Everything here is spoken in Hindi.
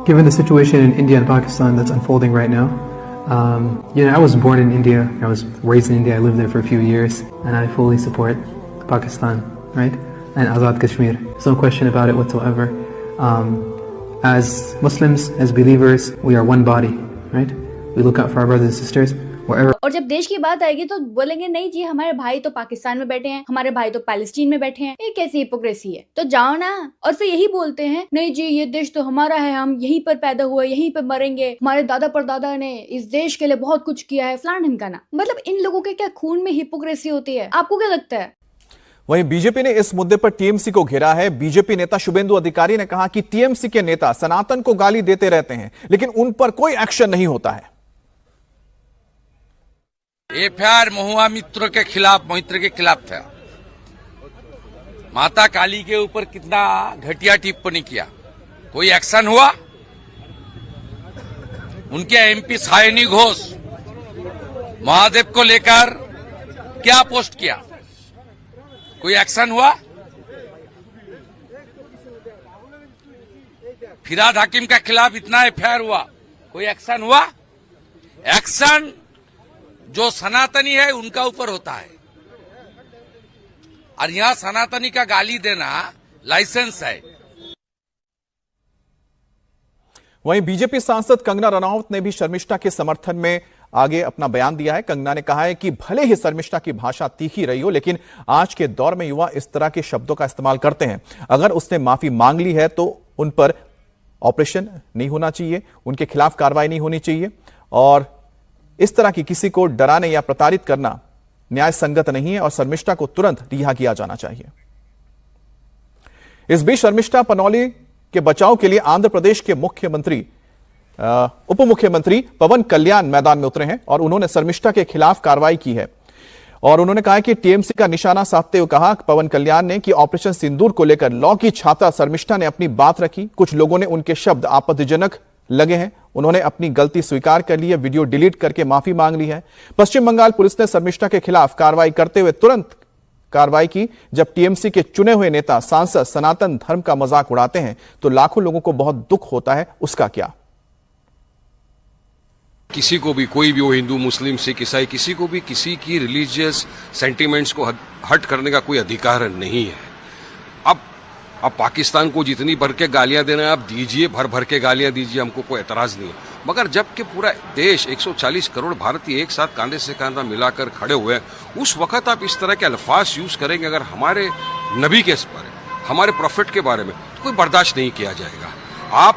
Given the situation in India and Pakistan that's unfolding right now, I was born in India, I was raised in India, I lived there for a few years, and I fully support Pakistan, right? And Azad Kashmir. There's no question about it whatsoever. As Muslims, as believers, we are one body, right? We look out for our brothers and sisters. और जब देश की बात आएगी तो बोलेंगे नहीं जी हमारे भाई तो पाकिस्तान में बैठे हैं, हमारे भाई तो पैलेस्टीन में बैठे हैं, ये कैसी हिपोक्रेसी है। तो जाओ ना। और फिर यही बोलते हैं नहीं जी ये देश तो हमारा है, हम यहीं पर पैदा हुए, यहीं पर मरेंगे, हमारे दादा परदादा ने इस देश के लिए बहुत कुछ किया है, फलान ढिमकाना। मतलब इन लोगों के क्या खून में हिपोक्रेसी होती है? आपको क्या लगता है? वहीं बीजेपी ने इस मुद्दे पर टीएमसी को घेरा है। बीजेपी नेता शुभेंदु अधिकारी ने कहा कि टीएमसी के नेता सनातन को गाली देते रहते हैं लेकिन उन पर कोई एक्शन नहीं होता है। एफआईआर महुआ मित्र के खिलाफ था। माता काली के ऊपर कितना घटिया टिप्पणी किया, कोई एक्शन हुआ? उनके एमपी सायनी घोष महादेव को लेकर क्या पोस्ट किया, कोई एक्शन हुआ? फिराद हकीम के खिलाफ इतना एफआईआर हुआ, कोई एक्शन हुआ? एक्शन जो सनातनी है उनका ऊपर होता है, और यहां सनातनी का गाली देना लाइसेंस है। वहीं बीजेपी सांसद कंगना रनौत ने भी शर्मिष्ठा के समर्थन में आगे अपना बयान दिया है। कंगना ने कहा है कि भले ही शर्मिष्ठा की भाषा तीखी रही हो लेकिन आज के दौर में युवा इस तरह के शब्दों का इस्तेमाल करते हैं। अगर उसने माफी मांग ली है तो उन पर ऑपरेशन नहीं होना चाहिए, उनके खिलाफ कार्रवाई नहीं होनी चाहिए और इस तरह की किसी को डराने या प्रताड़ित करना न्याय संगत नहीं है और शर्मिष्ठा को तुरंत रिहा किया जाना चाहिए। इस बीच शर्मिष्ठा पनौली के बचाव के लिए आंध्र प्रदेश के उप मुख्यमंत्री पवन कल्याण मैदान में उतरे हैं और उन्होंने शर्मिष्ठा के खिलाफ कार्रवाई की है और उन्होंने कहा कि टीएमसी का निशाना साधते हुए कहा पवन कल्याण ने कि ऑपरेशन सिंदूर को लेकर लॉ की छात्रा शर्मिष्ठा ने अपनी बात रखी। कुछ लोगों ने उनके शब्द आपत्तिजनक लगे हैं, उन्होंने अपनी गलती स्वीकार कर ली है, वीडियो डिलीट करके माफी मांग ली है। पश्चिम बंगाल पुलिस ने शर्मिष्ठा के खिलाफ कार्रवाई करते हुए तुरंत कार्रवाई की। जब टीएमसी के चुने हुए नेता सांसद सनातन धर्म का मजाक उड़ाते हैं तो लाखों लोगों को बहुत दुख होता है, उसका क्या? किसी को भी, कोई भी हो, हिंदू मुस्लिम सिख ईसाई, किसी को भी किसी की रिलीजियस सेंटिमेंट्स को हर्ट करने का कोई अधिकार नहीं है। अब पाकिस्तान को जितनी भर के गालियां देना है आप दीजिए, भर भर के गालियां दीजिए, हमको कोई एतराज नहीं है। मगर जबकि पूरा देश 140 करोड़ भारतीय एक साथ कांधे से कांधा मिलाकर खड़े हुए हैं, उस वक्त आप इस तरह के अल्फाज यूज करेंगे अगर हमारे नबी के बारे, हमारे प्रॉफिट के बारे में, तो कोई बर्दाश्त नहीं किया जाएगा। आप